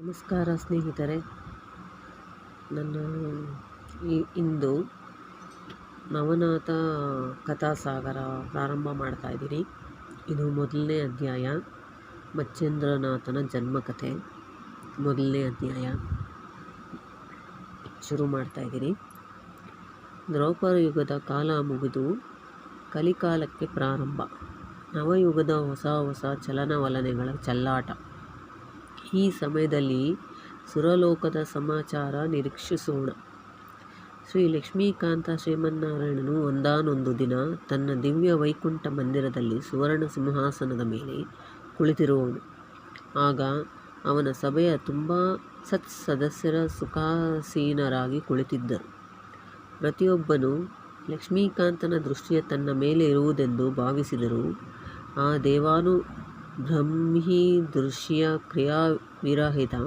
ನಮಸ್ಕಾರ ಸ್ನೇಹಿತರೆ, ನನ್ನ ಇಂದು ನವನಾಥ ಕಥಾಸಾಗರ ಪ್ರಾರಂಭ ಮಾಡ್ತಾ ಇದ್ದೀನಿ. ಇದು ಮೊದಲನೇ ಅಧ್ಯಾಯ, ಮಚ್ಚೇಂದ್ರನಾಥನ ಜನ್ಮಕಥೆ. ಮೊದಲನೇ ಅಧ್ಯಾಯ ಶುರು ಮಾಡ್ತಾ ಇದ್ದೀನಿ. ದ್ವಾಪರ ಯುಗದ ಕಾಲ ಮುಗಿದು ಕಲಿಕಾಲಕ್ಕೆ ಪ್ರಾರಂಭ. ನವಯುಗದ ಹೊಸ ಚಲನವಲನಗಳ ಚೆಲ್ಲಾಟ. ಈ ಸಮಯದಲ್ಲಿ ಸುರಲೋಕದ ಸಮಾಚಾರ ನಿರೀಕ್ಷಿಸೋಣ. ಶ್ರೀ ಲಕ್ಷ್ಮೀಕಾಂತ ಶ್ರೀಮನ್ನಾರಾಯಣನು ಒಂದಾನೊಂದು ದಿನ ತನ್ನ ದಿವ್ಯ ವೈಕುಂಠ ಮಂದಿರದಲ್ಲಿ ಸುವರ್ಣ ಸಿಂಹಾಸನದ ಮೇಲೆ ಕುಳಿತಿರುವನು. ಆಗ ಅವನ ಸಭೆಯ ತುಂಬ ಸದಸ್ಯರ ಸುಖಾಸೀನರಾಗಿ ಕುಳಿತಿದ್ದರು. ಪ್ರತಿಯೊಬ್ಬನು ಲಕ್ಷ್ಮೀಕಾಂತನ ದೃಷ್ಟಿಯ ತನ್ನ ಮೇಲೆ ಇರುವುದೆಂದು ಭಾವಿಸಿದರು. ಆ ದೇವಾನು ಬ್ರಹ್ಮಿ ದೃಶ್ಯ ಕ್ರಿಯಾವಿರಹಿತ